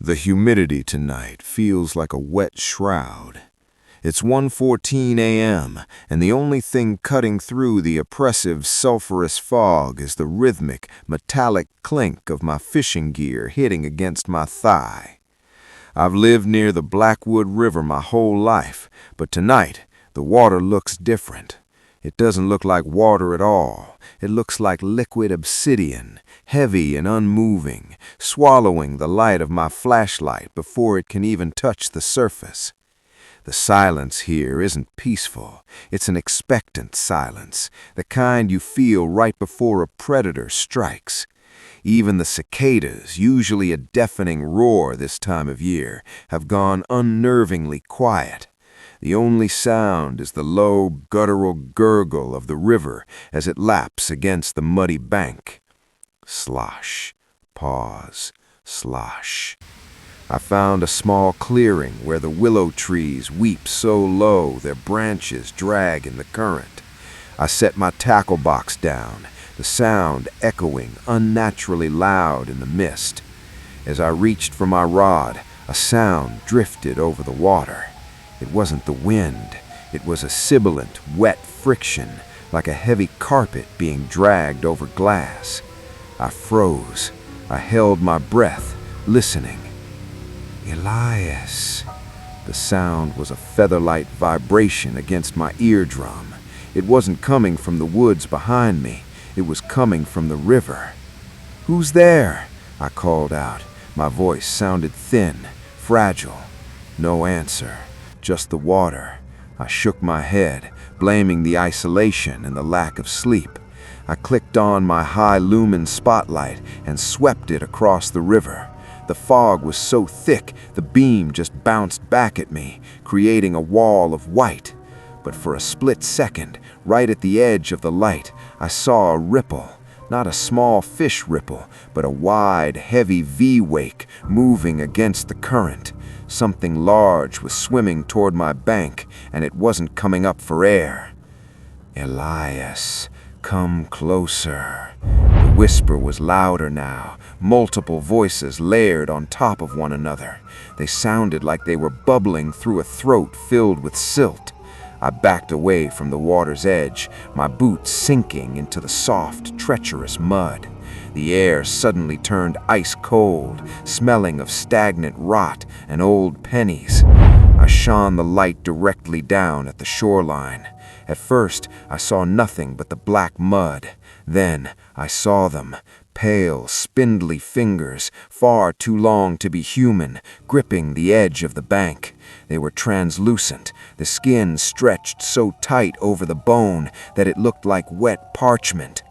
The humidity tonight feels like a wet shroud. It's 1:14 a.m., and the only thing cutting through the oppressive sulfurous fog is the rhythmic, metallic clink of my fishing gear hitting against my thigh. I've lived near the Blackwood River my whole life, but tonight the water looks different. It doesn't look like water at all. It looks like liquid obsidian, heavy and unmoving, swallowing the light of my flashlight before it can even touch the surface. The silence here isn't peaceful. It's an expectant silence, the kind you feel right before a predator strikes. Even the cicadas, usually a deafening roar this time of year, have gone unnervingly quiet. The only sound is the low, guttural gurgle of the river as it laps against the muddy bank. Slosh, pause, slosh. I found a small clearing where the willow trees weep so low their branches drag in the current. I set my tackle box down, the sound echoing unnaturally loud in the mist. As I reached for my rod, a sound drifted over the water. It wasn't the wind. It was a sibilant, wet friction, like a heavy carpet being dragged over glass. I froze. I held my breath, listening. Elias. The sound was a feather-light vibration against my eardrum. It wasn't coming from the woods behind me. It was coming from the river. "Who's there?" I called out. My voice sounded thin, fragile. No answer. Just the water. I shook my head, blaming the isolation and the lack of sleep. I clicked on my high-lumen spotlight and swept it across the river. The fog was so thick, the beam just bounced back at me, creating a wall of white. But for a split second, right at the edge of the light, I saw a ripple. Not a small fish ripple, but a wide, heavy V-wake moving against the current. Something large was swimming toward my bank, and it wasn't coming up for air. "Elias, come closer." The whisper was louder now, multiple voices layered on top of one another. They sounded like they were bubbling through a throat filled with silt. I backed away from the water's edge, my boots sinking into the soft, treacherous mud. The air suddenly turned ice cold, smelling of stagnant rot and old pennies. I shone the light directly down at the shoreline. At first, I saw nothing but the black mud. Then I saw them, pale, spindly fingers, far too long to be human, gripping the edge of the bank. They were translucent, the skin stretched so tight over the bone that it looked like wet parchment.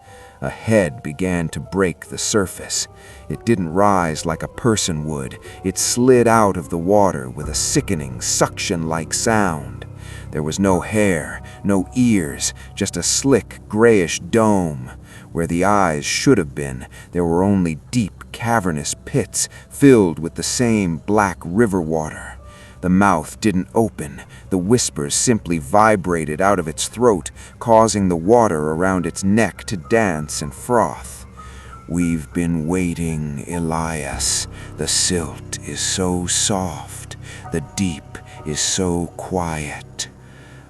A head began to break the surface. It didn't rise like a person would. It slid out of the water with a sickening, suction-like sound. There was no hair, no ears, just a slick, grayish dome. Where the eyes should have been, there were only deep, cavernous pits filled with the same black river water. The mouth didn't open. The whispers simply vibrated out of its throat, causing the water around its neck to dance and froth. "We've been waiting, Elias. The silt is so soft. The deep is so quiet."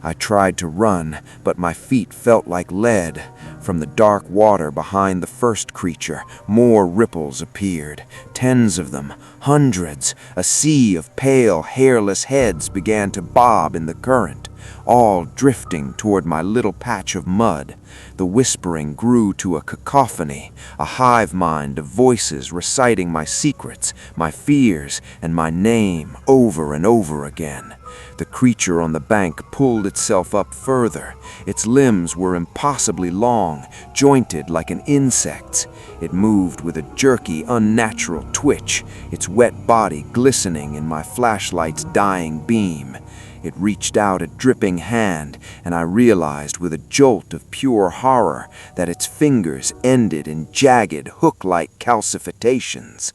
I tried to run, but my feet felt like lead. From the dark water behind the first creature, more ripples appeared. Tens of them, hundreds. A sea of pale, hairless heads began to bob in the current, all drifting toward my little patch of mud. The whispering grew to a cacophony, a hive mind of voices reciting my secrets, my fears, and my name over and over again. The creature on the bank pulled itself up further. Its limbs were impossibly long, jointed like an insect's. It moved with a jerky, unnatural twitch, its wet body glistening in my flashlight's dying beam. It reached out a dripping hand, and I realized with a jolt of pure horror that its fingers ended in jagged, hook-like calcifications.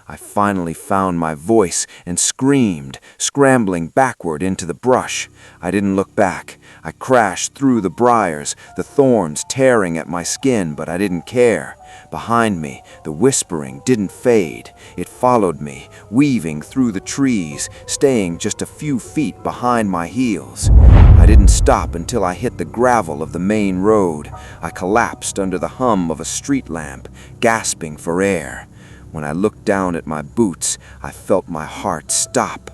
I finally found my voice and screamed, scrambling backward into the brush. I didn't look back. I crashed through the briars, the thorns tearing at my skin, but I didn't care. Behind me, the whispering didn't fade. It followed me, weaving through the trees, staying just a few feet behind my heels. I didn't stop until I hit the gravel of the main road. I collapsed under the hum of a street lamp, gasping for air. When I looked down at my boots, I felt my heart stop.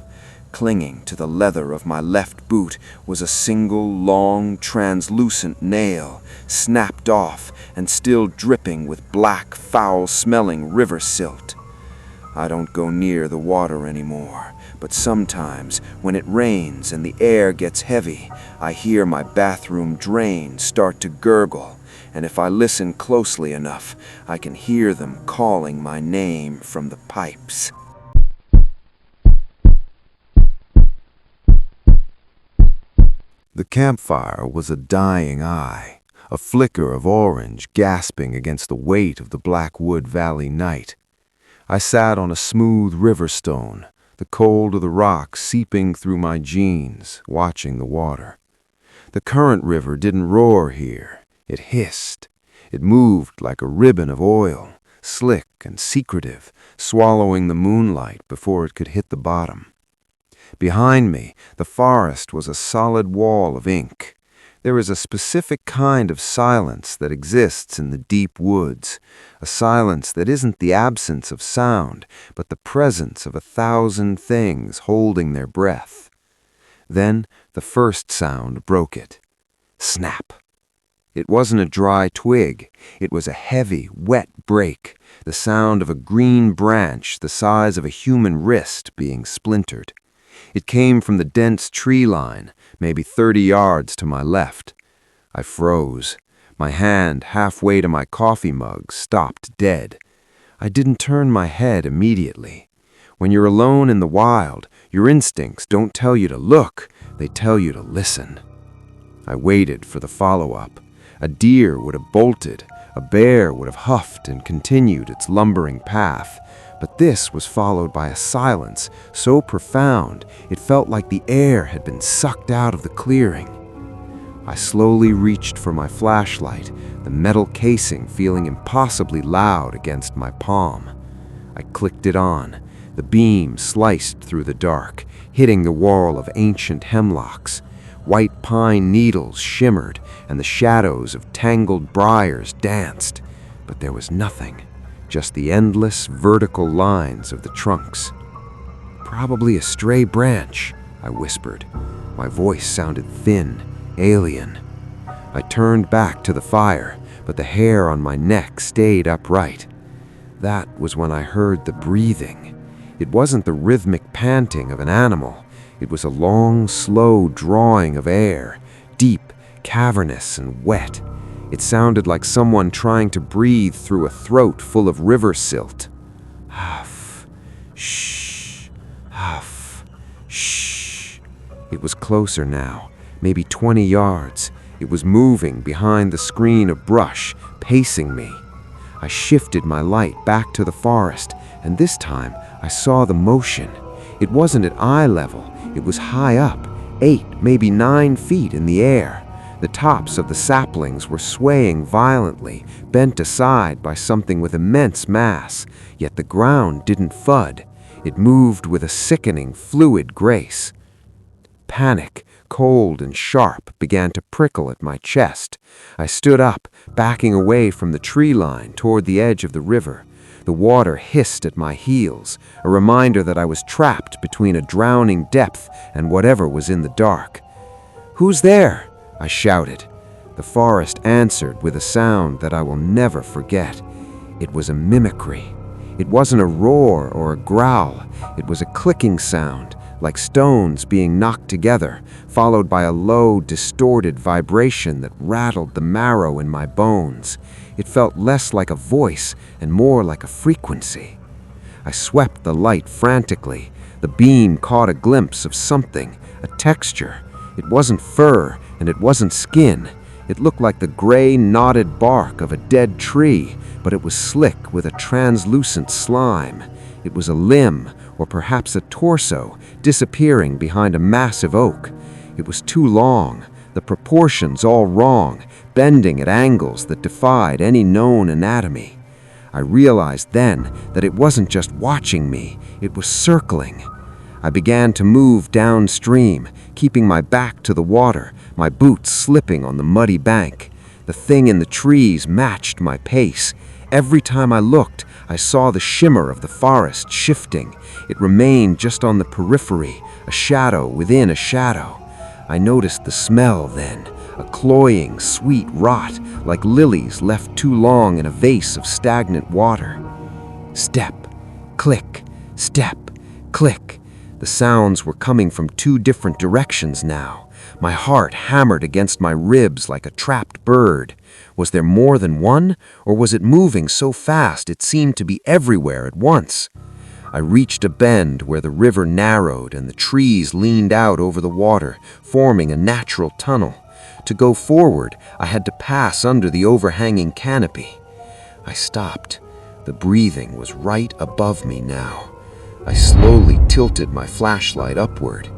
Clinging to the leather of my left boot was a single, long, translucent nail, snapped off and still dripping with black, foul-smelling river silt. I don't go near the water anymore, but sometimes, when it rains and the air gets heavy, I hear my bathroom drain start to gurgle, and if I listen closely enough, I can hear them calling my name from the pipes. The campfire was a dying eye, a flicker of orange gasping against the weight of the Blackwood Valley night. I sat on a smooth river stone, the cold of the rock seeping through my jeans, watching the water. The current river didn't roar here. It hissed. It moved like a ribbon of oil, slick and secretive, swallowing the moonlight before it could hit the bottom. Behind me, the forest was a solid wall of ink. There is a specific kind of silence that exists in the deep woods, a silence that isn't the absence of sound, but the presence of 1,000 things holding their breath. Then the first sound broke it. Snap. It wasn't a dry twig. It was a heavy, wet break, the sound of a green branch the size of a human wrist being splintered. It came from the dense tree line, maybe 30 yards to my left. I froze. My hand, halfway to my coffee mug, stopped dead. I didn't turn my head immediately. When you're alone in the wild, your instincts don't tell you to look, they tell you to listen. I waited for the follow-up. A deer would have bolted, a bear would have huffed and continued its lumbering path. But this was followed by a silence so profound it felt like the air had been sucked out of the clearing. I slowly reached for my flashlight, the metal casing feeling impossibly loud against my palm. I clicked it on. The beam sliced through the dark, hitting the wall of ancient hemlocks. White pine needles shimmered, and the shadows of tangled briars danced. But there was nothing. Just the endless vertical lines of the trunks. "Probably a stray branch," I whispered. My voice sounded thin, alien. I turned back to the fire, but the hair on my neck stayed upright. That was when I heard the breathing. It wasn't the rhythmic panting of an animal. It was a long, slow drawing of air, deep, cavernous, and wet. It sounded like someone trying to breathe through a throat full of river silt. Huff, shh, huff, shh. It was closer now, maybe 20 yards. It was moving behind the screen of brush, pacing me. I shifted my light back to the forest, and this time I saw the motion. It wasn't at eye level, it was high up, 8, maybe 9 feet in the air. The tops of the saplings were swaying violently, bent aside by something with immense mass, yet the ground didn't fud. It moved with a sickening, fluid grace. Panic, cold and sharp, began to prickle at my chest. I stood up, backing away from the tree line toward the edge of the river. The water hissed at my heels, a reminder that I was trapped between a drowning depth and whatever was in the dark. "Who's there?" I shouted. The forest answered with a sound that I will never forget. It was a mimicry. It wasn't a roar or a growl. It was a clicking sound, like stones being knocked together, followed by a low, distorted vibration that rattled the marrow in my bones. It felt less like a voice and more like a frequency. I swept the light frantically. The beam caught a glimpse of something, a texture. It wasn't fur, and it wasn't skin. It looked like the gray, knotted bark of a dead tree, but it was slick with a translucent slime. It was a limb, or perhaps a torso, disappearing behind a massive oak. It was too long, the proportions all wrong, bending at angles that defied any known anatomy. I realized then that it wasn't just watching me, it was circling. I began to move downstream, keeping my back to the water, my boots slipping on the muddy bank. The thing in the trees matched my pace. Every time I looked, I saw the shimmer of the forest shifting. It remained just on the periphery, a shadow within a shadow. I noticed the smell then, a cloying, sweet rot, like lilies left too long in a vase of stagnant water. Step, click, step, click. The sounds were coming from two different directions now. My heart hammered against my ribs like a trapped bird. Was there more than one, or was it moving so fast it seemed to be everywhere at once? I reached a bend where the river narrowed and the trees leaned out over the water, forming a natural tunnel. To go forward, I had to pass under the overhanging canopy. I stopped. The breathing was right above me now. I slowly tilted my flashlight upward.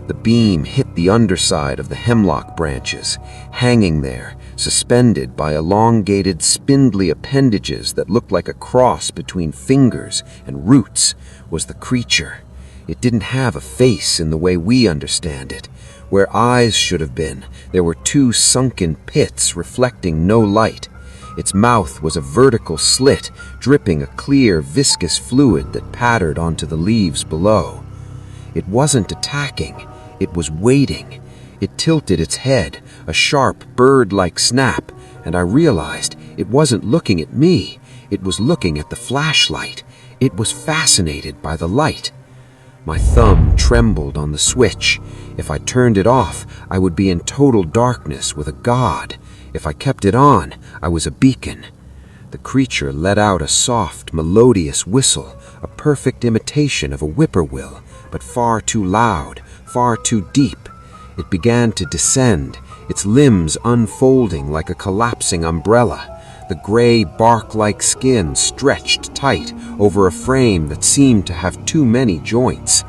The beam hit the underside of the hemlock branches. Hanging there, suspended by elongated, spindly appendages that looked like a cross between fingers and roots, was the creature. It didn't have a face in the way we understand it. Where eyes should have been, there were two sunken pits reflecting no light. Its mouth was a vertical slit, dripping a clear, viscous fluid that pattered onto the leaves below. It wasn't attacking, it was waiting. It tilted its head, a sharp, bird-like snap, and I realized it wasn't looking at me. It was looking at the flashlight. It was fascinated by the light. My thumb trembled on the switch. If I turned it off, I would be in total darkness with a god. If I kept it on, I was a beacon. The creature let out a soft, melodious whistle, a perfect imitation of a whippoorwill, but far too loud, far too deep. It began to descend, its limbs unfolding like a collapsing umbrella. The gray, bark-like skin stretched tight over a frame that seemed to have too many joints.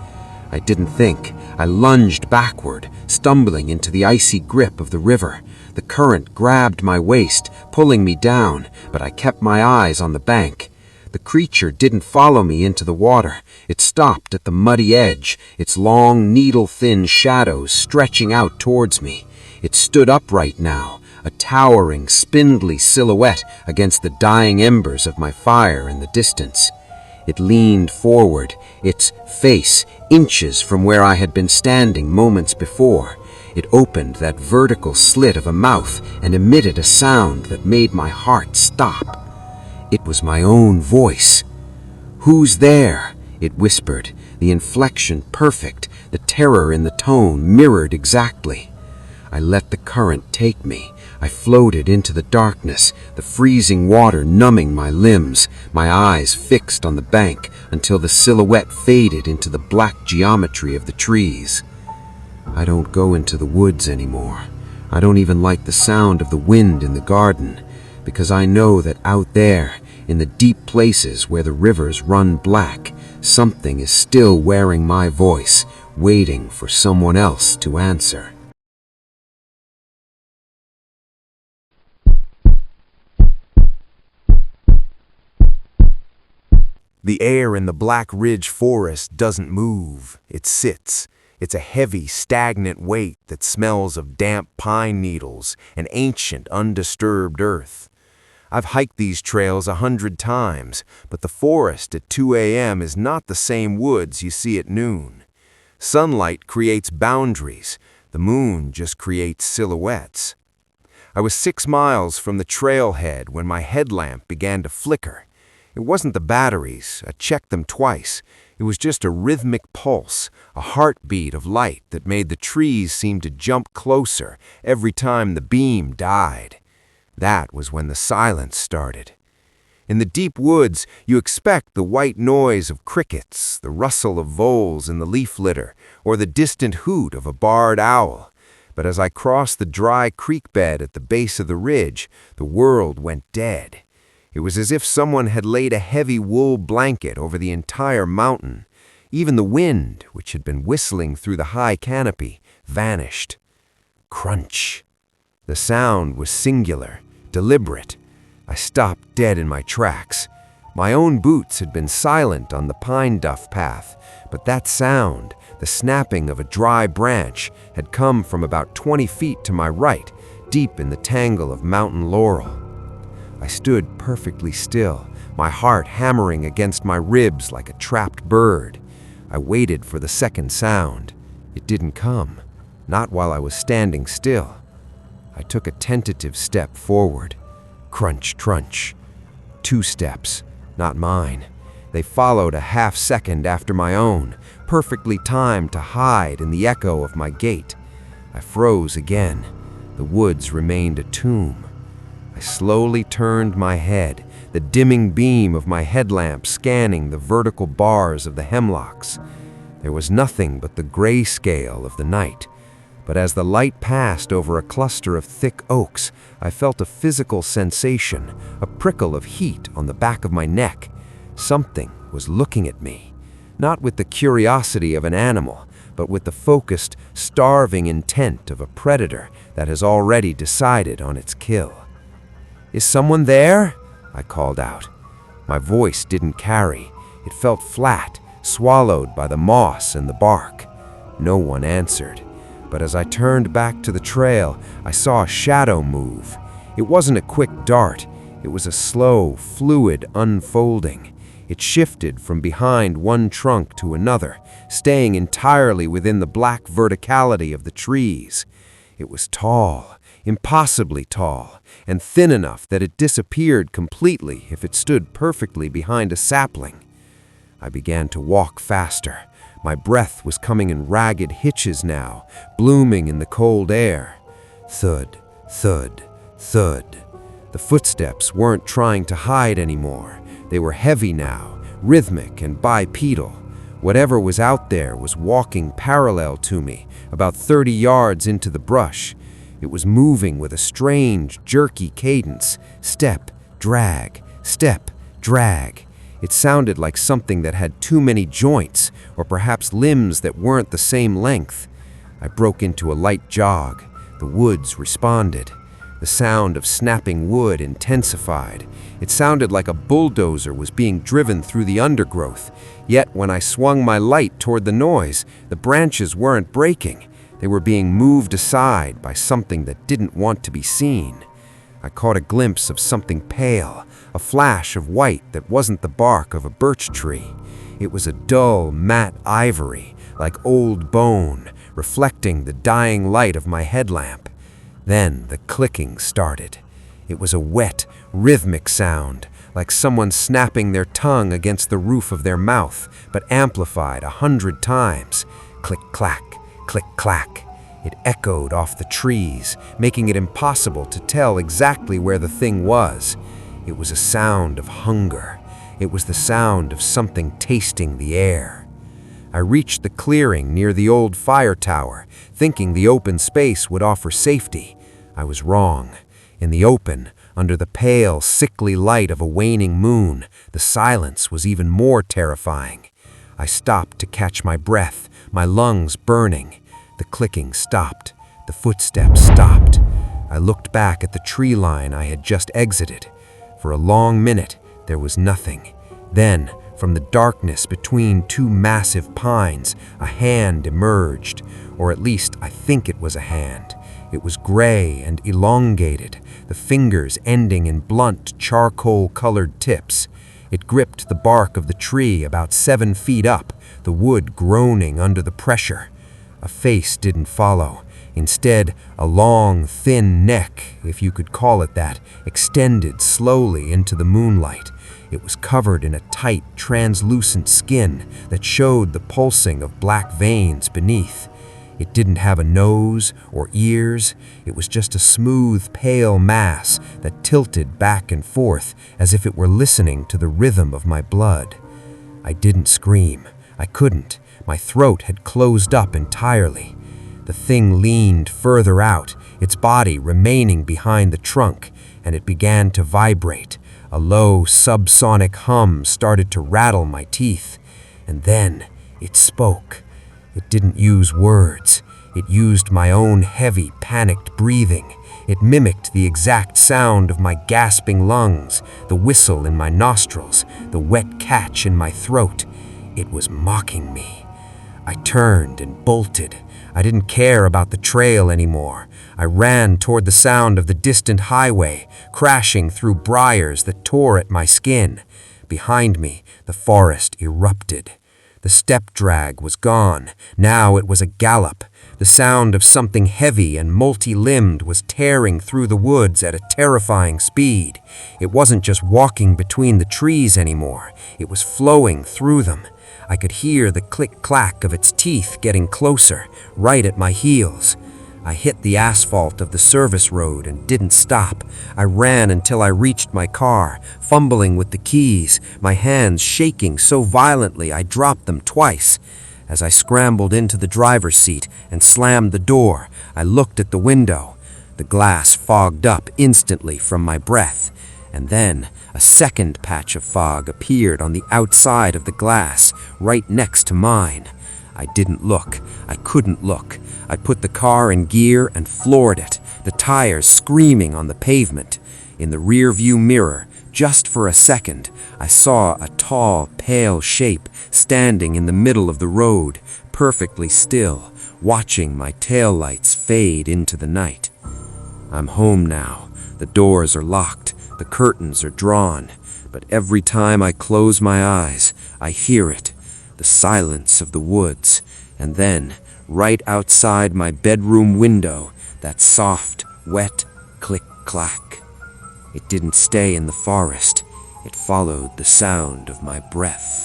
I didn't think. I lunged backward, stumbling into the icy grip of the river. The current grabbed my waist, pulling me down, but I kept my eyes on the bank. The creature didn't follow me into the water. It stopped at the muddy edge, its long, needle-thin shadows stretching out towards me. It stood upright now, a towering, spindly silhouette against the dying embers of my fire in the distance. It leaned forward, its face inches from where I had been standing moments before. It opened that vertical slit of a mouth and emitted a sound that made my heart stop. It was my own voice. "Who's there?" it whispered, the inflection perfect, the terror in the tone mirrored exactly. I let the current take me. I floated into the darkness, the freezing water numbing my limbs, my eyes fixed on the bank until the silhouette faded into the black geometry of the trees. I don't go into the woods anymore. I don't even like the sound of the wind in the garden, because I know that out there, in the deep places where the rivers run black, something is still wearing my voice, waiting for someone else to answer. The air in the Black Ridge forest doesn't move, it sits. It's a heavy, stagnant weight that smells of damp pine needles and ancient, undisturbed earth. I've hiked these trails 100 times, but the forest at 2 a.m. is not the same woods you see at noon. Sunlight creates boundaries, the moon just creates silhouettes. I was 6 miles from the trailhead when my headlamp began to flicker. It wasn't the batteries, I checked them twice. It was just a rhythmic pulse, a heartbeat of light that made the trees seem to jump closer every time the beam died. That was when the silence started. In the deep woods, you expect the white noise of crickets, the rustle of voles in the leaf litter, or the distant hoot of a barred owl. But as I crossed the dry creek bed at the base of the ridge, the world went dead. It was as if someone had laid a heavy wool blanket over the entire mountain. Even the wind, which had been whistling through the high canopy, vanished. Crunch. The sound was singular, deliberate. I stopped dead in my tracks. My own boots had been silent on the pine duff path, but that sound, the snapping of a dry branch, had come from about 20 feet to my right, deep in the tangle of mountain laurel. I stood perfectly still, my heart hammering against my ribs like a trapped bird. I waited for the second sound. It didn't come, not while I was standing still. I took a tentative step forward. Crunch, crunch. 2 steps, not mine. They followed a half second after my own, perfectly timed to hide in the echo of my gait. I froze again. The woods remained a tomb. I slowly turned my head, the dimming beam of my headlamp scanning the vertical bars of the hemlocks. There was nothing but the gray scale of the night. But as the light passed over a cluster of thick oaks, I felt a physical sensation, a prickle of heat on the back of my neck. Something was looking at me, not with the curiosity of an animal, but with the focused, starving intent of a predator that has already decided on its kill. "Is someone there?" I called out. My voice didn't carry. It felt flat, swallowed by the moss and the bark. No one answered. But as I turned back to the trail, I saw a shadow move. It wasn't a quick dart. It was a slow, fluid unfolding. It shifted from behind one trunk to another, staying entirely within the black verticality of the trees. It was tall, impossibly tall, and thin enough that it disappeared completely if it stood perfectly behind a sapling. I began to walk faster. My breath was coming in ragged hitches now, blooming in the cold air. Thud, thud, thud. The footsteps weren't trying to hide anymore. They were heavy now, rhythmic and bipedal. Whatever was out there was walking parallel to me, about 30 yards into the brush. It was moving with a strange, jerky cadence. Step, drag, step, drag. It sounded like something that had too many joints, or perhaps limbs that weren't the same length. I broke into a light jog. The woods responded. The sound of snapping wood intensified. It sounded like a bulldozer was being driven through the undergrowth. Yet when I swung my light toward the noise, the branches weren't breaking. They were being moved aside by something that didn't want to be seen. I caught a glimpse of something pale, a flash of white that wasn't the bark of a birch tree. It was a dull, matte ivory, like old bone, reflecting the dying light of my headlamp. Then the clicking started. It was a wet, rhythmic sound, like someone snapping their tongue against the roof of their mouth, but amplified 100 times. Click-clack, click-clack. It echoed off the trees, making it impossible to tell exactly where the thing was. It was a sound of hunger. It was the sound of something tasting the air. I reached the clearing near the old fire tower, thinking the open space would offer safety. I was wrong. In the open, under the pale, sickly light of a waning moon, the silence was even more terrifying. I stopped to catch my breath, my lungs burning. The clicking stopped. The footsteps stopped. I looked back at the tree line I had just exited. For a long minute, there was nothing. Then, from the darkness between 2 massive pines, a hand emerged, or at least I think it was a hand. It was gray and elongated, the fingers ending in blunt, charcoal-colored tips. It gripped the bark of the tree about 7 feet up, the wood groaning under the pressure. A face didn't follow. Instead, a long, thin neck, if you could call it that, extended slowly into the moonlight. It was covered in a tight, translucent skin that showed the pulsing of black veins beneath. It didn't have a nose or ears. It was just a smooth, pale mass that tilted back and forth as if it were listening to the rhythm of my blood. I didn't scream. I couldn't. My throat had closed up entirely. The thing leaned further out, its body remaining behind the trunk, and it began to vibrate, A low, subsonic hum started to rattle my teeth. And then it spoke. It didn't use words. It used my own heavy, panicked breathing. It mimicked the exact sound of my gasping lungs, the whistle in my nostrils, the wet catch in my throat. It was mocking me. I turned and bolted. I didn't care about the trail anymore. I ran toward the sound of the distant highway, crashing through briars that tore at my skin. Behind me, the forest erupted. The step drag was gone. Now it was a gallop. The sound of something heavy and multi-limbed was tearing through the woods at a terrifying speed. It wasn't just walking between the trees anymore. It was flowing through them. I could hear the click-clack of its teeth getting closer, right at my heels. I hit the asphalt of the service road and didn't stop. I ran until I reached my car, fumbling with the keys, my hands shaking so violently I dropped them twice. As I scrambled into the driver's seat and slammed the door, I looked at the window. The glass fogged up instantly from my breath, and then a second patch of fog appeared on the outside of the glass, right next to mine. I didn't look. I couldn't look. I put the car in gear and floored it, the tires screaming on the pavement. In the rear-view mirror, just for a second, I saw a tall, pale shape standing in the middle of the road, perfectly still, watching my taillights fade into the night. I'm home now. The doors are locked. The curtains are drawn. But every time I close my eyes, I hear it. The silence of the woods, and then, right outside my bedroom window, that soft, wet click-clack. It didn't stay in the forest. It followed the sound of my breath.